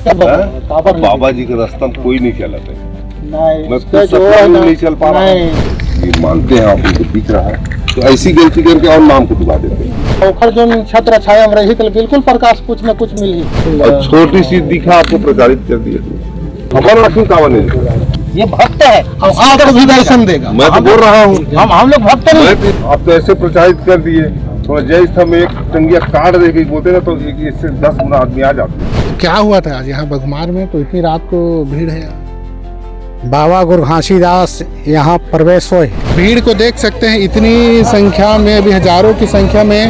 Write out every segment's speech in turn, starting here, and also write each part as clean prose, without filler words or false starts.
बाबा जी के रास्ता में कोई नहीं चला था, मैं नहीं खुद नहीं चल पा रहा हूँ। ये मानते हैं आप, उनको दिख रहा है तो ऐसी गलती करके और नाम को डुबा देते हैं। ओखर जो छत्र छाया में रही तो बिल्कुल प्रकाश कुछ न कुछ मिल ही। और छोटी सी दिखा आपको प्रचारित कर दिया। हमारा लक्ष्मी कावा नहीं, ये भक्त है, आपको भी दर्शन देगा। मैं तो बोल रहा हूँ, हम लोग भक्त नहीं। आप तो ऐसे प्रचारित कर दिए, थोड़ा जय था में एक टंगिया काट दे के बोलते ना तो इससे 10 गुना आदमी आ जाते। क्या हुआ था आज यहाँ बघमार में, तो इतनी रात को भीड़ है? बाबा गुरु घासीदास यहाँ प्रवेश हुए। भीड़ को देख सकते हैं, इतनी संख्या में, अभी हजारों की संख्या में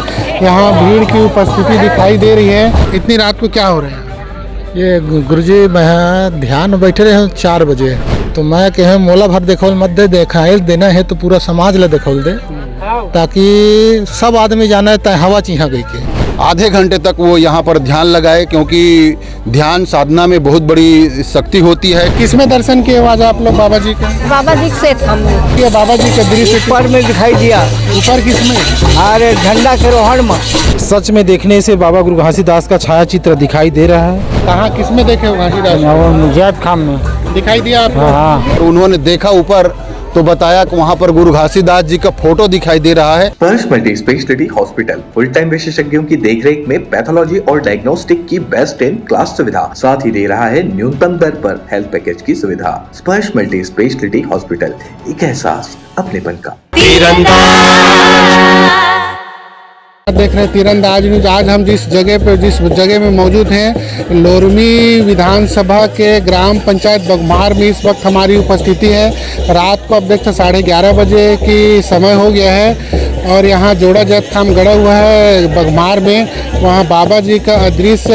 यहाँ भीड़ की उपस्थिति दिखाई दे रही है। इतनी रात को क्या हो रहा है? ये गुरुजी मैं ध्यान में बैठे रहे 4 बजे, तो मैं कहे मोला भर देखोल मत दे, देखाइल देना है तो पूरा समाज ला देखोल दे, ताकि सब आदमी जाने तय हवा चिहा गई के। आधे घंटे तक वो यहाँ पर ध्यान लगाए, क्योंकि ध्यान साधना में बहुत बड़ी शक्ति होती है। किसमें दर्शन किए आज आप लोग बाबा जी के? बाबा जी से हमने ये बाबा जी के दृश्य ऊपर में दिखाई दिया। ऊपर किसमें? अरे झंडा के रोहण में। सच में देखने से बाबा गुरु घासीदास का छाया चित्र दिखाई दे रहा है। कहाँ किसमें देखे हो घासीदास? जैद खान में दिखाई दिया आपको? हाँ। तो उन्होंने देखा ऊपर तो बताया कि वहाँ पर गुरु घासीदास जी का फोटो दिखाई दे रहा है। स्पर्श multi speciality hospital full time विशेषज्ञों की देखरेख में पैथोलॉजी और डायग्नोस्टिक की बेस्ट इन क्लास सुविधा, साथ ही दे रहा है न्यूनतम दर पर हेल्थ पैकेज की सुविधा। स्पर्श मल्टी स्पेशलिटी हॉस्पिटल, एक एहसास अपनेपन का। देख रहे तीरंदाज न्यूज। आज हम जिस जगह में मौजूद हैं, लोरमी विधानसभा के ग्राम पंचायत बघमार में इस वक्त हमारी उपस्थिति है। रात को अब देखते 11:30 बजे की समय हो गया है और यहाँ जोड़ा जत खाम गड़ा हुआ है बघमार में। वहाँ बाबा जी का अदृश्य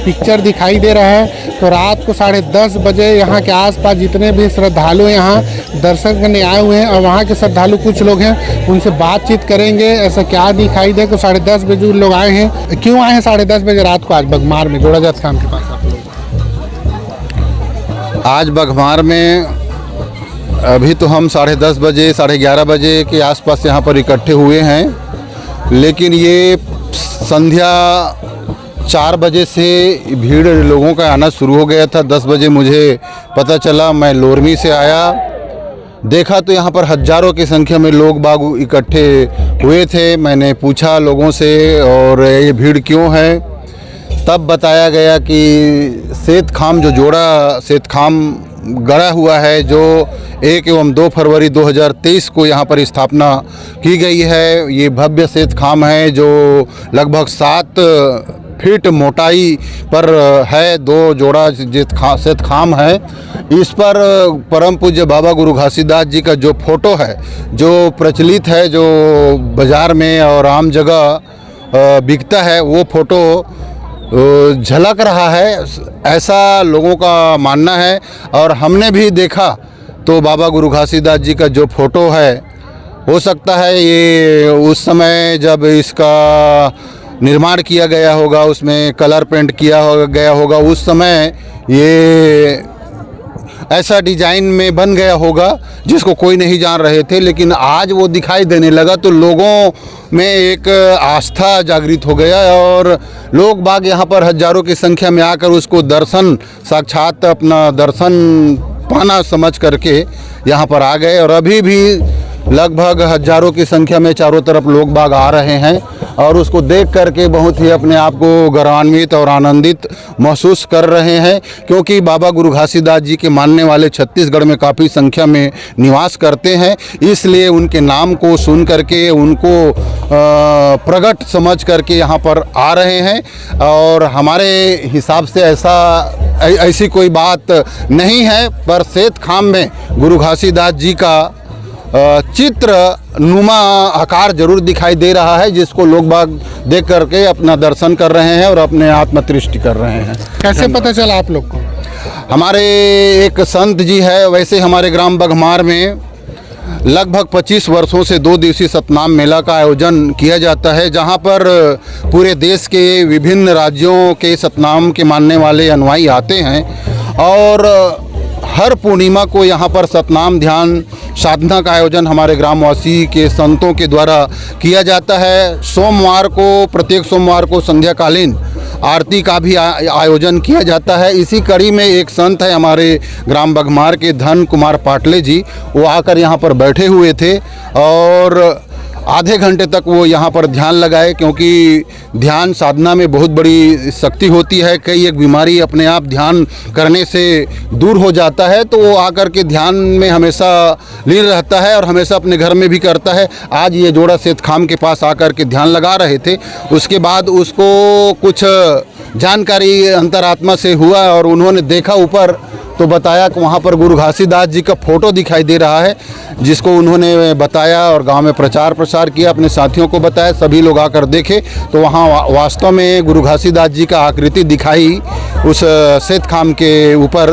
पिक्चर दिखाई दे रहा है। तो रात को 10:30 बजे यहाँ के आसपास जितने भी श्रद्धालु यहाँ दर्शन करने आए हुए हैं, और वहाँ के श्रद्धालु कुछ लोग हैं, उनसे बातचीत करेंगे ऐसा क्या दिखाई दे। तो 10:30 बजे लोग आए हैं। क्यों आए हैं 10:30 बजे रात को आज बघमार में जोड़ा जत खाम के पास आप लोग? आज बघमार में अभी तो हम 10:30 बजे 11:30 बजे के आसपास यहाँ पर इकट्ठे हुए हैं, लेकिन ये संध्या 4 बजे से भीड़ लोगों का आना शुरू हो गया था। 10 बजे मुझे पता चला, मैं लोरमी से आया, देखा तो यहाँ पर हजारों की संख्या में लोग बाग इकट्ठे हुए थे। मैंने पूछा लोगों से और ये भीड़ क्यों है, तब बताया गया कि सेत खाम जो जोड़ा सेत खाम गड़ा हुआ है, जो 1 एवं 2 फरवरी 2023 को यहाँ पर स्थापना की गई है। ये भव्य सेत खाम है जो लगभग 7 फीट मोटाई पर है। 2 जोड़ा सेत खाम है। इस पर परम पूज्य बाबा गुरु घासीदास जी का जो फोटो है, जो प्रचलित है, जो बाज़ार में और आम जगह बिकता है, वो फोटो झलक रहा है, ऐसा लोगों का मानना है। और हमने भी देखा तो बाबा गुरु घासीदास जी का जो फोटो है, हो सकता है ये उस समय जब इसका निर्माण किया गया होगा, उसमें कलर पेंट किया गया होगा, उस समय ये ऐसा डिजाइन में बन गया होगा जिसको कोई नहीं जान रहे थे। लेकिन आज वो दिखाई देने लगा तो लोगों में एक आस्था जागृत हो गया और लोग बाग यहाँ पर हजारों की संख्या में आकर उसको दर्शन, साक्षात अपना दर्शन पाना समझ करके यहाँ पर आ गए। और अभी भी लगभग हजारों की संख्या में चारों तरफ लोग बाग आ रहे हैं और उसको देख करके बहुत ही अपने आप को गौरवान्वित और आनंदित महसूस कर रहे हैं, क्योंकि बाबा गुरु घासीदास जी के मानने वाले छत्तीसगढ़ में काफ़ी संख्या में निवास करते हैं। इसलिए उनके नाम को सुन करके, उनको प्रगट समझ करके यहाँ पर आ रहे हैं। और हमारे हिसाब से ऐसी कोई बात नहीं है, पर सेत खाम में गुरु घासीदास जी का चित्र नुमा आकार जरूर दिखाई दे रहा है, जिसको लोग बाग देख करके अपना दर्शन कर रहे हैं और अपने आत्मतृष्टि कर रहे हैं। कैसे पता चला आप लोग को? हमारे एक संत जी है, वैसे हमारे ग्राम बघमार में लगभग 25 वर्षों से 2 दिवसीय सतनाम मेला का आयोजन किया जाता है, जहां पर पूरे देश के विभिन्न राज्यों के सतनाम के मानने वाले अनुयायी आते हैं। और हर पूर्णिमा को यहाँ पर सतनाम ध्यान साधना का आयोजन हमारे ग्रामवासी के संतों के द्वारा किया जाता है। सोमवार को, प्रत्येक सोमवार को संध्याकालीन आरती का भी आयोजन किया जाता है। इसी कड़ी में एक संत है हमारे ग्राम बघमार के धन कुमार पाटले जी, वो आकर यहाँ पर बैठे हुए थे और आधे घंटे तक वो यहाँ पर ध्यान लगाए, क्योंकि ध्यान साधना में बहुत बड़ी शक्ति होती है। कई एक बीमारी अपने आप ध्यान करने से दूर हो जाता है, तो वो आकर के ध्यान में हमेशा लीन रहता है और हमेशा अपने घर में भी करता है। आज ये जोड़ा सेतखाम के पास आकर के ध्यान लगा रहे थे। उसके बाद उसको कुछ जानकारी अंतरात्मा से हुआ और उन्होंने देखा ऊपर, तो बताया कि वहाँ पर गुरु घासीदास जी का फ़ोटो दिखाई दे रहा है, जिसको उन्होंने बताया और गांव में प्रचार प्रसार किया, अपने साथियों को बताया। सभी लोग आकर देखे तो वहाँ वास्तव में गुरु घासीदास जी का आकृति दिखाई उस सेतखाम के ऊपर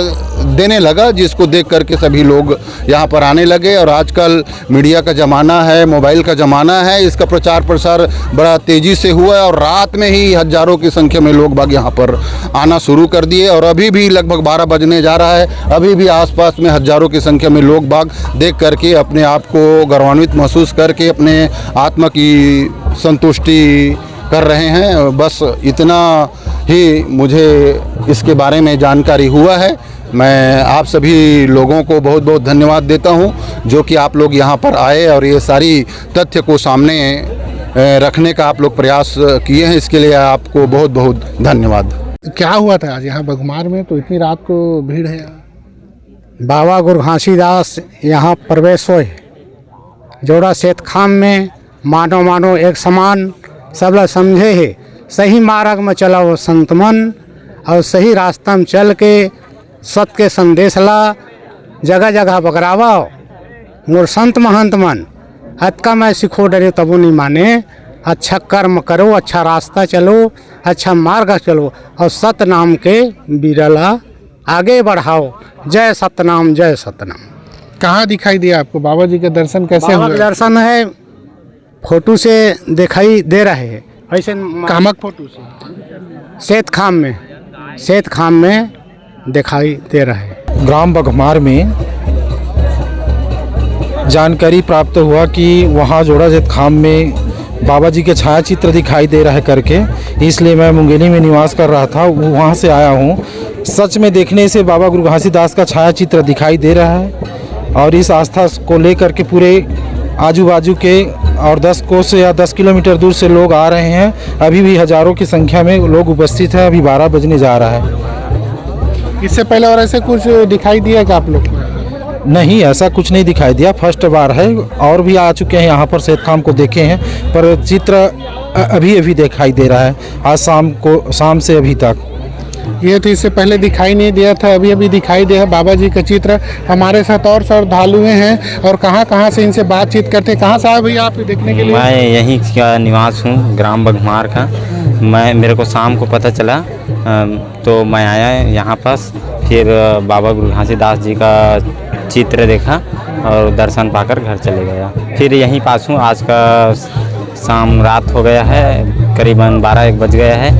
देने लगा, जिसको देख करके सभी लोग यहाँ पर आने लगे। और आजकल मीडिया का ज़माना है, मोबाइल का ज़माना है, इसका प्रचार प्रसार बड़ा तेज़ी से हुआ है और रात में ही हज़ारों की संख्या में लोग बाग यहाँ पर आना शुरू कर दिए। और अभी भी लगभग 12 बजने जा रहा है, अभी भी आसपास में हज़ारों की संख्या में लोग बाग देख करके अपने आप को गौरवान्वित महसूस करके अपने आत्मा की संतुष्टि कर रहे हैं। बस इतना ही मुझे इसके बारे में जानकारी हुआ है। मैं आप सभी लोगों को बहुत बहुत धन्यवाद देता हूं, जो कि आप लोग यहां पर आए और ये सारी तथ्य को सामने रखने का आप लोग प्रयास किए हैं। इसके लिए आपको बहुत बहुत धन्यवाद। क्या हुआ था आज यहाँ बघमार में, तो इतनी रात को भीड़ है यहाँ? बाबा गुरु घासीदास यहाँ प्रवेश हुए जोड़ा सेतखाम में। मानो एक समान सब लोग समझे है, सही मार्ग में चला वो संत मन और सही रास्ता में चल के सत्य के संदेश ला, जगह जगह बगरावा मोर संत महंत मन हतका मैं सिखो डरे तबो नहीं माने। अच्छा कर्म करो, अच्छा रास्ता चलो, अच्छा मार्ग चलो और सत्य नाम के बिरला आगे बढ़ाओ। जय सतनाम, जय सतनाम। कहाँ दिखाई दिया आपको बाबा जी के दर्शन कैसे बाबा हुए? के दर्शन है फोटो से दिखाई दे रहे हैं, ऐसे कामक फोटो से सेतखाम में दिखाई दे रहे हैं। ग्राम बघमार में जानकारी प्राप्त हुआ कि वहाँ जोड़ा सेतखाम में बाबा जी के छाया दिखाई दे रहा है करके, इसलिए मैं मुंगेली में निवास कर रहा था, वहाँ से आया हूँ। सच में देखने से बाबा गुरु घासीदास का छाया दिखाई दे रहा है और इस आस्था को लेकर के पूरे आजू बाजू के और 10 कोस या 10 किलोमीटर दूर से लोग आ रहे हैं। अभी भी हज़ारों की संख्या में लोग उपस्थित हैं। अभी 12 बजने जा रहा है। इससे पहले और ऐसे कुछ दिखाई दिया क्या आप लोग को? नहीं, ऐसा कुछ नहीं दिखाई दिया, फर्स्ट बार है। और भी आ चुके हैं यहाँ पर सेतखाम को देखे हैं, पर चित्र अभी दिखाई दे रहा है। आज शाम से अभी तक ये तो इससे पहले दिखाई नहीं दिया था, अभी दिखाई दिया है बाबा जी का चित्र। हमारे साथ और श्रद्धालु हैं और कहाँ से इनसे बातचीत करते हैं। कहाँ से आए भैया आप देखने के लिए? मैं यहीं का निवास हूँ, ग्राम बघमार का। मेरे को शाम को पता चला तो मैं आया यहाँ पास, फिर बाबा गुरु घासीदास जी का चित्र देखा और दर्शन पाकर घर चले गया। फिर यहीं पास हूँ। आज का शाम रात हो गया है, करीबन 12-1 बज गया है,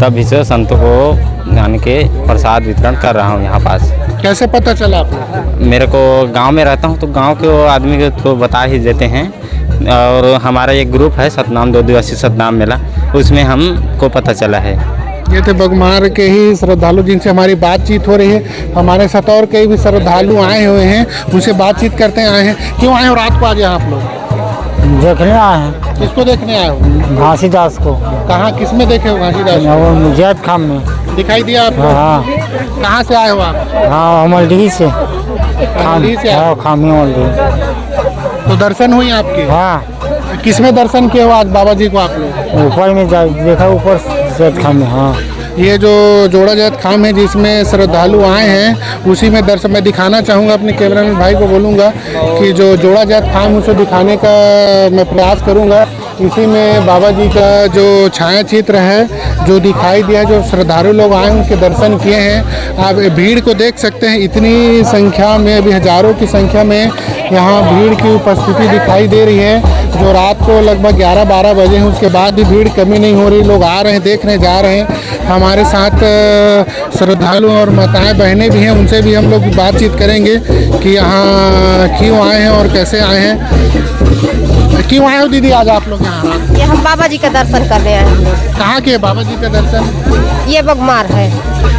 तब भी से संतों को जान के प्रसाद वितरण कर रहा हूँ यहाँ पास। कैसे पता चला आपको? मेरे को गांव में रहता हूँ तो गांव के आदमी को तो बता ही देते हैं, और हमारा एक ग्रुप है सतनाम 2 दिवसीय सतनाम मेला, उसमें हमको पता चला है। ये थे बघमार के ही श्रद्धालु जिनसे हमारी बातचीत हो रही है। हमारे साथ और कई भी श्रद्धालु आए हुए हैं, उनसे बातचीत करते आए हैं। क्यों आए हो रात को आज यहाँ आप लोग? देखने आए हैं। किसको देखने आए हो? घासीदास को। कहाँ, किस में देखे हो घासीदास? सेतखाम में दिखाई दिया आपको? हाँ। कहाँ से आए हो आप? हाँ, अमलडीही से। अमलडीही से आए? खामी अमलडीही। तो दर्शन हुई आपके? हाँ। किस में दर्शन किए हो आज बाबा जी को आप लोग? ऊपर में देखा, ऊपर सेतखाम में। हाँ, ये जो जोड़ा सेतखाम है जिसमें श्रद्धालु आए हैं, उसी में दर्शन मैं दिखाना चाहूँगा। अपने कैमरामैन भाई को बोलूँगा कि जो जोड़ा सेतखाम उसे दिखाने का मैं प्रयास करूँगा। इसी में बाबा जी का जो छाया चित्र है जो दिखाई दिया, जो श्रद्धालु लोग आए उनके दर्शन किए हैं। आप भीड़ को देख सकते हैं, इतनी संख्या में, अभी हज़ारों की संख्या में यहाँ भीड़ की उपस्थिति दिखाई दे रही है। जो रात को लगभग 11-12 बजे हैं, उसके बाद भी भीड़ कमी नहीं हो रही। लोग आ रहे हैं, देख रहे, जा रहे हैं। हमारे साथ श्रद्धालु और माताएं बहनें भी हैं, उनसे भी हम लोग बातचीत करेंगे कि यहाँ क्यों आए हैं और कैसे आए हैं। क्यों आए हो दीदी आज आप लोग यहाँ? ये हम बाबा जी का दर्शन करने आए हैं। कहाँ के बाबा जी का दर्शन? ये बगमार है।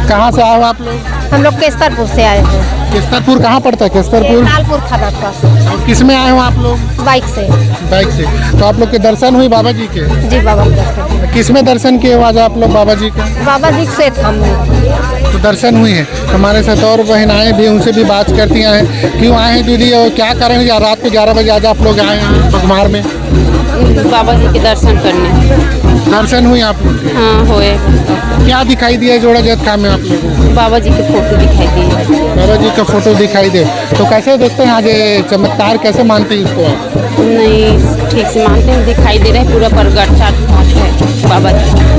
कहाँ से आए हो आप लोग? हम लोग केस्तरपुर से आए हैं। केस्तरपुर कहाँ पड़ता है? केस्तरपुर लालपुर थाना पास। और किस में आए हो आप लोग? बाइक से। बाइक से। तो आप लोग के दर्शन हुई बाबा जी के? जी बाबा के दर्शन। किस में दर्शन किए हो आज आप लोग बाबा जी का? बाबा जी से हम तो दर्शन हुई है। हमारे साथ और बहनाएं भी, उनसे भी बात करती हैं। क्यों आए हैं दीदी और क्या कारण है रात को 11 बजे आज आप लोग आए हैं बगमार में? बाबा जी के दर्शन करने। दर्शन हुई आप लोग? हाँ हुए। क्या दिखाई दिया जोड़ा जत खाम में आप लोगों को? बाबा जी के फोटो दिखाई दिए। बाबा जी का फोटो दिखाई दे। तो कैसे देखते हैं आज ये चमत्कार, कैसे मानते हैं इसको आप? नहीं ठीक से मानते हैं, दिखाई दे रहे हैं पूरा प्रगट है बाबा जी।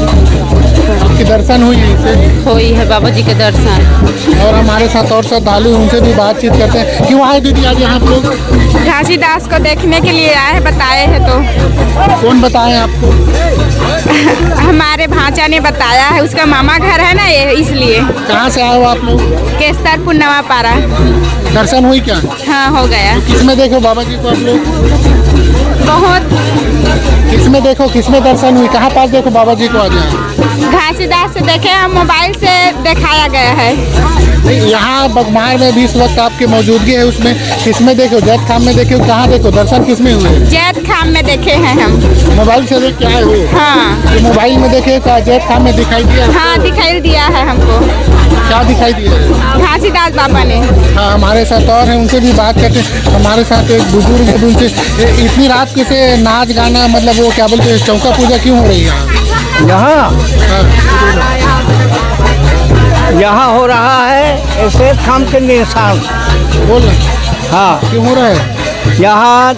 आपके दर्शन हुई है इनसे? हुई है बाबा जी के दर्शन। और हमारे साथ और श्रद्धालु उनसे भी बातचीत करते हैं। क्यों आए दीदी आज यहाँ आप लोग? घासीदास को देखने के लिए आए हैं, बताए हैं। तो कौन बताए आपको? हमारे भांजा ने बताया है, उसका मामा घर है ना ये, इसलिए। कहाँ से आए हो आप लोग? केस्तरपुर नवापारा। दर्शन हुई क्या? हाँ हो गया। किस में देखो बाबा जी को आप लोग? बहुत। किस में देखो, किस में दर्शन हुई? कहाँ पास देखो बाबा जी को आज यहाँ? घासीदास से देखे हम, मोबाइल से दिखाया गया है। यहाँ बगमार में भी इस वक्त आपकी मौजूदगी है, उसमें किस में देखो? जैत खाम में देखे हो? कहाँ देखो दर्शन किस में हुए? जैत खाम में देखे हैं हम। मोबाइल से देख के आए हो? हाँ। तो मोबाइल में देखे तो जैत खाम में दिखाई दिया? हाँ दिखाई दिया है हमको। क्या दिखाई दिया? घासीदास बाबा ने। हाँ, हमारे साथ और हैं, उनसे भी बात करते हैं। हमारे साथ एक बुजुर्ग है, उनसे इतनी रात कैसे नाच गाना, मतलब वो क्या बोलते हैं, चौका पूजा क्यों हो रही है यहाँ? यहाँ हो रहा है शेर खाम के निशान। बोल रहे? हाँ। क्यों हो रहा है? यहाँ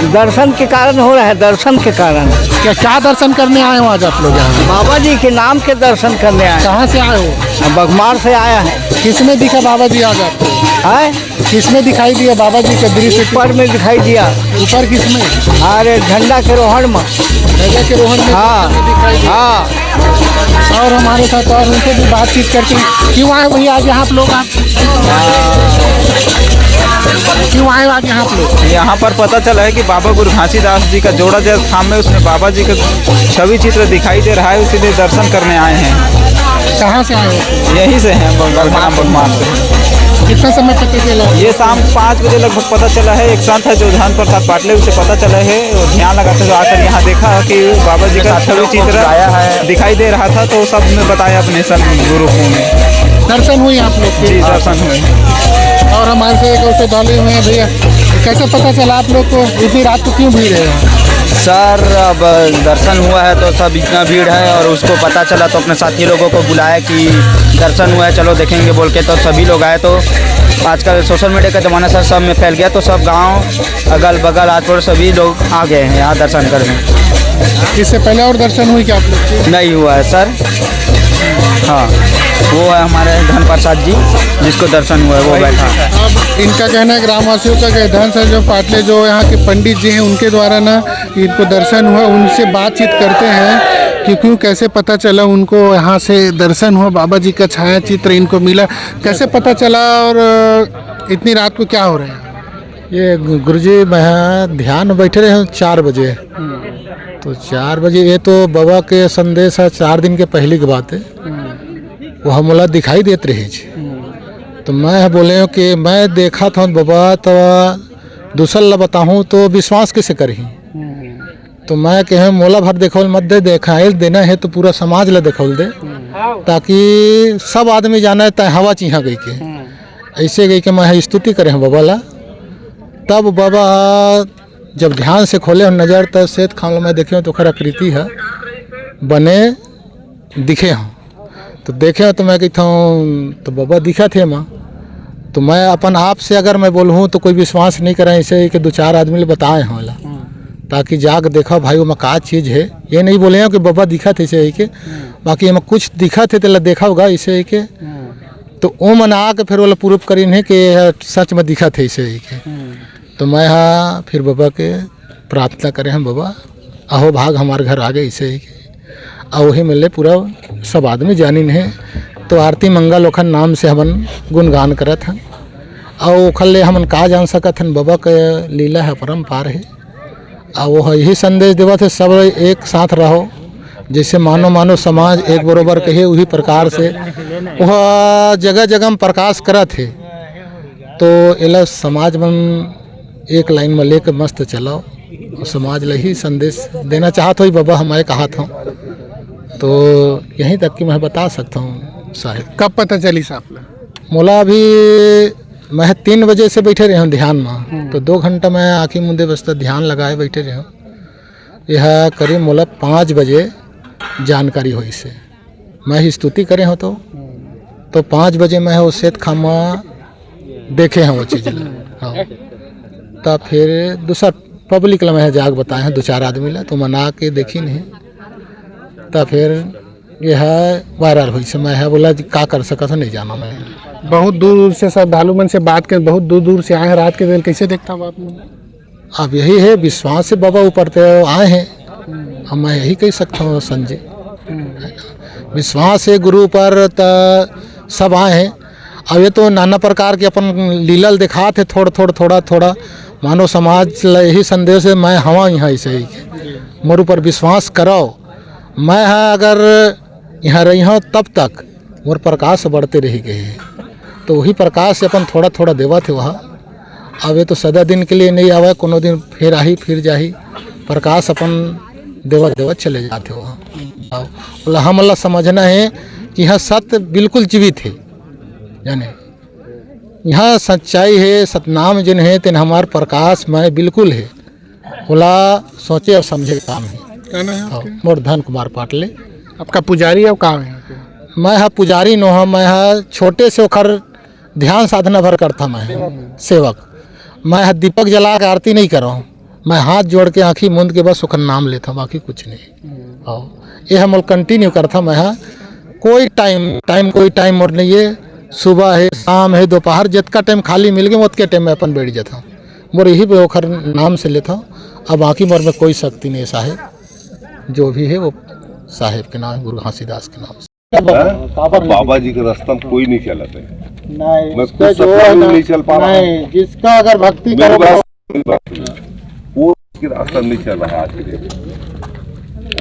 दर्शन के कारण हो रहा है, दर्शन के कारण। क्या दर्शन करने आए हो आज आप लोग यहाँ? बाबा जी के नाम के दर्शन करने आए। कहाँ से आए हो? बगमार से आया है। किसमें दिखा बाबा जी आज आपको? है? किसमें दिखाई दिया बाबा जी का दृश्य? ऊपर में दिखाई दिया। ऊपर किसमें? अरे झंडा के रोहन में। झंडा के रोहन में? हाँ दिखाई दिया। हाँ। और हमारे साथ और उनसे भी बातचीत करते हैं। क्यों आए भैया आज यहाँ आप लोग? आप क्यों आए आज यहाँ आप लोग? यहाँ पर पता चला है कि बाबा गुरु घासीदास जी का जोड़ा जैत खाम में उसमें बाबा जी का छवि चित्र दिखाई दे रहा है, इसीलिए दर्शन करने आए हैं। कहाँ से आए हो? यहीं से हैं, बगमार से। कितना समय पता चला? ये शाम 5 बजे लगभग पता चला है। एक संत है जो ध्यान प्रसाद पाटले, उसे पता चला है, वो ध्यान लगाते हुए आकर यहाँ देखा कि बाबा जी का छवि चित्र दिखाई दे रहा था, तो सब ने बताया अपने संत गुरु को में। दर्शन हुई आप लोग के? जी दर्शन हुए। और हमारे से एक और श्रद्धालु हुए हैं। भैया कैसे पता चला आप लोग को इतनी रात को क्यों भीड़ है? सर अब दर्शन हुआ है तो सब इतना भीड़ है, और उसको पता चला तो अपने साथी लोगों को बुलाया कि दर्शन हुआ है, चलो देखेंगे बोल के, तो सभी लोग आए। तो आजकल सोशल मीडिया का ज़माना सर सब में फैल गया, तो सब गांव अगल बगल आस पड़ोस सभी लोग आ गए हैं यहाँ दर्शन करने। इससे पहले और दर्शन हुई क्या आप लोग? नहीं हुआ है सर। हाँ, वो है हमारे धन प्रसाद जी, जिसको दर्शन हुआ है वो बैठा। अब इनका कहना है, ग्रामवासियों का धन सर जो पाटले जो यहाँ के पंडित जी हैं उनके द्वारा ना इनको दर्शन हुआ, उनसे बातचीत करते हैं कि क्यों कैसे पता चला उनको यहाँ से दर्शन हुआ, बाबा जी का छाया चित्र इनको मिला, कैसे पता चला और इतनी रात को क्या हो रहा है? ये गुरुजी मैं ध्यान में बैठे रहे 4 बजे। तो 4 बजे ये तो बाबा के संदेश है, 4 दिन के पहले की बात है। वो हमला दिखाई देते रहे। तो मैं बोले कि मैं देखा था बाबा, तो दूसरा बताऊँ तो विश्वास कैसे करी। तो मैं कहे मोला भर देखो मत दे, देखाइल देना है तो पूरा समाज ला देखौल दे, ताकि सब आदमी जाना है हवा चिहा गई के ऐसे गई के मैं स्तुति करे बाबा ला। तब बाबा जब ध्यान से खोले नज़र तब सेत खान में देखे तो खर आकृति है बने दिखे हूँ। तो देखे तो मैं कहता हूँ तो बाबा दिखा थे माँ। तो मैं अपन आप से अगर मैं बोलूँ तो कोई विश्वास नहीं करें, ऐसे ही कि 2-4 आदमी ले बताए हैं वाला, ताकि जाग देखा भाई वो में का चीज़ है। ये नहीं बोले हैं कि बाबा दिखा थे ऐसे ही के, बाकी हमें कुछ दिखा थे तो देखा होगा ऐसे ही के। तो वो मना के फिर वाला प्रूफ करी है कि सच में दिखा थे ऐसे ही के। तो मैं हाँ फिर बाबा के प्रार्थना करें हम, बाबा अहो भाग हमारे घर आ गए ऐसे ही के। और वही मिले पूरा सब आदमी जानिन है। तो आरती मंगल ओखन नाम से हमन गुणगान करत हन, और ओखल ले हमन का जान सकत हन बाबा के लीला है परम्पार है। और वो यही संदेश देवा थे सब एक साथ रहो, जैसे मानो समाज एक बरोबर कहे वही प्रकार से वह जगह जगह में प्रकाश करा थे। तो एला समाज में एक लाइन में लेकर मस्त चलाओ और समाज ला ही संदेश देना चाहत हो बाबा हमारे कहा था। तो यहीं तक कि मैं बता सकता हूँ साहब। कब पता चली साहब? मोला अभी मैं 3 बजे से बैठे रहे हूँ ध्यान में, तो 2 घंटा मैं आँखी मुंदे बस्ता ध्यान लगाए बैठे रहे हूँ। यह करीब मोला 5 बजे जानकारी हुई से मैं स्तुति करे हो तो 5 बजे मैं वो सेत खामा देखे हैं वो चीज़। हाँ, तब फिर दूसरा पब्लिक ला मैं जाग बताए हैं 2-4 आदमी ला, तो मना के देखी नहीं। तब फिर यह वायरल हुई से मैं बोला का कर सका था नहीं जाना। मैं बहुत दूर से श्रद्धालु मन से बात कर, बहुत दूर दूर से आए हैं। रात के दिन कैसे देखता हूँ आप? अब यही है विश्वास से बाबा ऊपर तो आए हैं। अब मैं यही कह सकता हूँ संजय, विश्वास है गुरु पर तो सब आए हैं। अब ये तो नाना प्रकार के अपन लीलल दिखा थे थोड़ा मानो समाज यही संदेश है मैं हवा यहाँ ऐसे ही मोर ऊपर विश्वास कराओ। मैं हाँ अगर यहाँ रही हूँ तब तक मोर प्रकाश बढ़ते रह गए, तो वही प्रकाश से अपन थोड़ा देवा थे वहाँ। अब ये तो सदा दिन के लिए नहीं आवे, कोनो दिन फिर आही फिर जाही, प्रकाश अपन देवा चले जाते वहाँ। बोला हमला समझना है कि यहाँ सत्य बिल्कुल जीवित है, यानी यहाँ सच्चाई है, सतनाम जिन है तेन हमार प्रकाश में बिल्कुल है। बोला सोचे और समझे काम है। मोर धन कुमार पाटले। आपका पुजारी है कहाँ है? मैं हाँ पुजारी नो हाँ, मैं हाँ छोटे से ओखर ध्यान साधना भर करता मैं सेवक। मैं हाँ दीपक जला के आरती नहीं कर रहा हूँ, मैं हाथ जोड़ के आँखी मूंद के बस ओखर नाम लेता हूँ, बाकी कुछ नहीं। और ये हम कंटिन्यू करता मैं हाँ, कोई टाइम कोई टाइम और नहीं है। सुबह है, शाम है, दोपहर जितना टाइम खाली मिल गया उतके टाइम में अपन बैठ जाता हूँ। मोर यही पे ओखर नाम से लेता हूँ। अब बाकी मोर में कोई शक्ति नहीं। साहेब जो भी है वो साहेब के नाम, गुरु घासीदास के नाम से। बाबा जी के रास्ता में कोई नहीं चला था, नहीं चल पा रहा है। जिसका अगर भक्ति करो वो उसके रास्ता नहीं चल रहा है आज के दिन।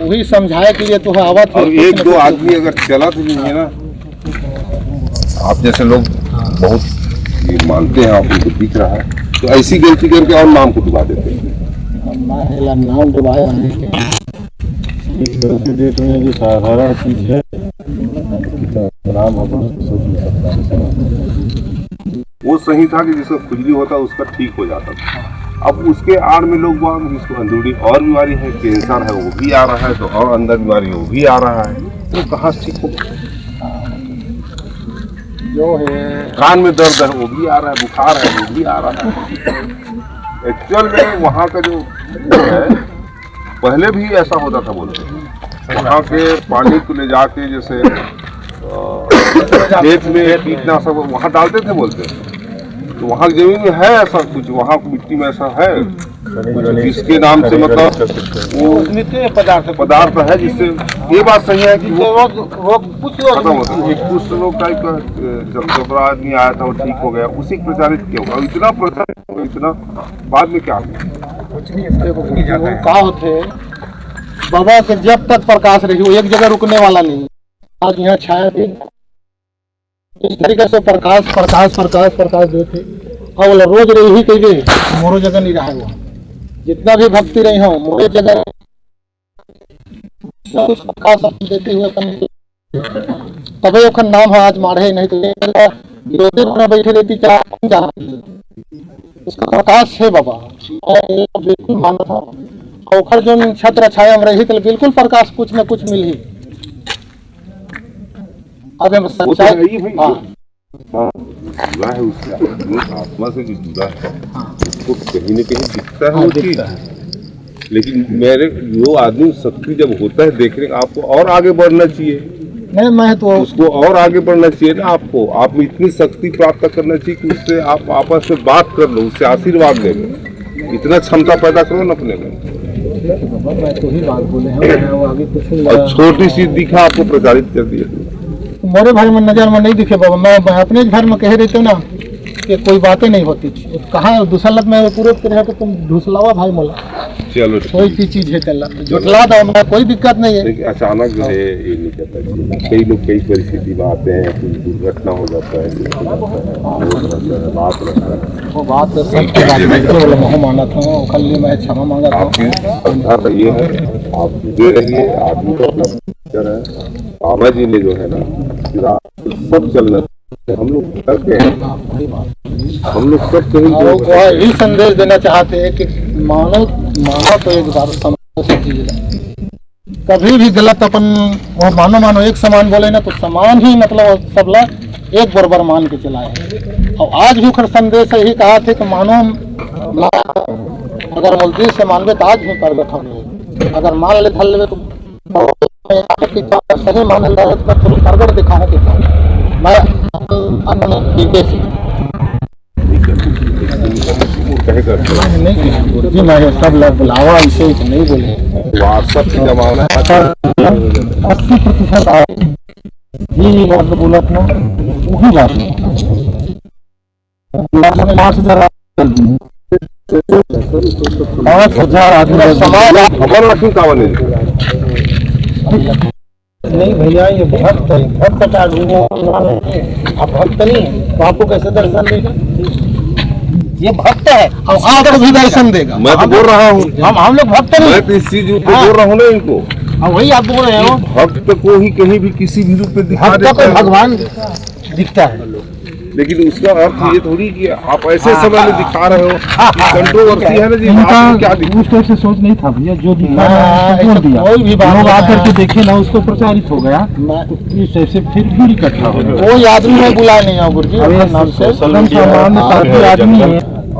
वही समझाए के लिए तो आवत। और 1-2 आदमी अगर चला तो नहीं है ना, आप जैसे लोग बहुत ये मानते हैं, आप उनको दिख रहा है, तो ऐसी गलती करके और नाम को डुबा देते हैं। नाम डुबाया साधारण चीज है, वो सही था कि जिसका खुजली होता उसका ठीक हो जाता था। अब उसके आड़ में लोग बाग जिसको अंदरूनी और बीमारी है, कैंसर है वो भी आ रहा है, तो और अंदर बीमारी वो भी आ रहा है, तो कहाँ ठीक हो? जो है कान में दर्द है वो भी आ रहा है, बुखार है वो भी आ रहा है। एक्चुअल में वहाँ का जो है पहले भी ऐसा होता था, बोलते वहाँ के पानी को ले जाके जैसे खेत में कीटनाशक वहाँ डालते थे बोलते, तो वहाँ की जमीन में है ऐसा कुछ, वहाँ की मिट्टी में ऐसा है जिसके नाम से मतलब वो पदार्थ है जिससे ये बात सही है कि वो खत्म होता है। कुछ लोग टाइप का जब आदमी आया था वो ठीक हो गया, उसी प्रचारित किया होगा, इतना प्रचारित इतना बाद में क्या कहा होते बाबा के जब तक प्रकाश रही वो एक जगह रुकने वाला नहीं। आज यहाँ छाया थी इस तरीके से प्रकाश जो थे और रोज रही ही कही मोरो जगह नहीं रहा हुआ, जितना भी भक्ति रही हो मोरे जगह देते हुए तबे ओखर नाम है आज मारे, नहीं तो विरोधी में बैठे रहती चार उसका प्रकाश है बाबा बिल्कुल माना था। ओखर जो छत्र छाया में रही तो बिल्कुल प्रकाश कुछ न कुछ मिल ही। अब जुड़ा है उससे आत्मा से जो जुड़ा है उसको कहीं न कहीं दिखता है वो चीज, लेकिन मेरे जो आदमी शक्ति जब होता है देखने का आपको और आगे बढ़ना चाहिए। नहीं मैं तो उसको और आगे बढ़ना चाहिए ना, आपको आप में इतनी शक्ति प्राप्त करना चाहिए कि उससे आप आपस में बात कर लो, उससे आशीर्वाद ले लो, इतना क्षमता पैदा करो ना अपने में। और छोटी सी दिखा आपको प्रचारित कर दिया, मेरे घर में नजर में नहीं दिखे बाबा, मैं अपने घर में कह रहे थे ना कि कोई बातें नहीं होती, कहाँ दूसरा लग में पूरे तरह के तुम ढूसलावा भाई मोला चलो कोई भी चीज है चला जुटला दो, मैं कोई दिक्कत नहीं है। लेकिन अचानक जो है ये नहीं कहता, कई लोग कई परिस्थिति में आते हैं, कुछ दुर्घटना हो जाता है, बात रहता है। वो बात तो सबकी बात नहीं, केवल मोह माना था, कल मैं क्षमा मांगा था। आपकी श्रद्धा ये है, आप दे रहिए, आदमी को अपना कर है। बाबा जी ने जो है ना सब चलना हम लोग करते हैं, हम लोग सब यही संदेश देना चाहते हैं कि मानो तो एक बार समझ कभी भी गलत अपन वो मानो एक समान बोले ना तो समान ही मतलब सब लोग एक बराबर मान के चलाए। और आज भी खर संदेश यही कहा थे कि मानो अगर मुलदी से मानवे तो आज भी प्रगट होंगे, अगर मान ले धल ले तो सही मान ले तो प्रगट दिखाने के मैं नहीं मैं सब लोग बुलावा इसे नहीं बोले। व्हाट्सएप की जमाना 80% आए जी बात बोलत ना वही बात है। 5,000 आदमी समाज खबर रखी का नहीं भैया, ये भक्त है, भक्त का अब भक्त नहीं तो आपको कैसे दर्शन देगा? ये भक्त है और आपको भी दर्शन देगा। मैं तो बोल रहा हूँ हम लोग भक्त नहीं, मैं तो इस चीज को बोल रहा हूँ ना इनको। वही आप बोल रहे हो, भक्त को ही कहीं भी किसी भी रूप में दिखा देते हैं, भगवान दिखता है। लेकिन उसका अर्थ ये थोड़ी कि आप ऐसे समय में दिखा रहे हो कि कंट्रोवर्सी है ना जी। आप क्या उस टाइप से सोच नहीं था भैया, जो दिखा कोई भी लोग आकर के देखे ना उसको प्रचारित हो गया, इस टाइप से फिर भीड़ इकट्ठा हो गया। कोई आदमी में बुलाए नहीं हो गुरुजी नाम से, सामान्य आदमी है।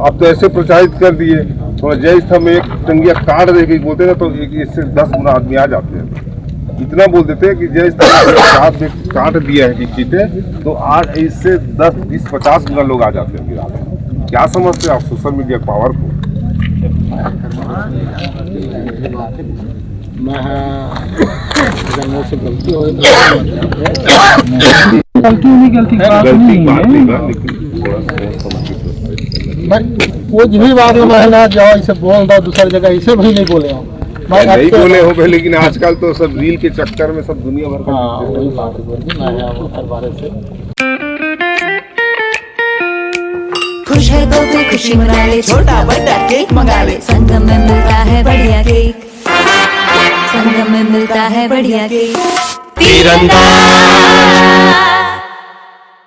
आप तो ऐसे प्रचारित कर दिए, थोड़ा जैसे हम एक टंगिया काट दे के बोलते ना तो इससे 10 गुना आदमी आ जाते हैं। इतना बोल देते हैं कि जैसे काट दिया है कि चीटे तो आज इससे 10, 20, 50 गुना लोग आ जाते हैं। फिर आप क्या समझते हैं आप सोशल मीडिया पावर को? गलती हो कुछ भी बात में मैं ना जाओ इसे बोल दो दूसरी जगह, इसे भी नहीं बोले हो नहीं बोले हो भाई, लेकिन आजकल तो सब रील के चक्कर में सब दुनिया भर का वही बात है बारे से। खुश है तो कोई खुशी मना ले, छोटा बड़ा केक मंगा ले, संगम में मिलता है बढ़िया केक, संगम में मिलता है बढ़िया केक। तीरंदाज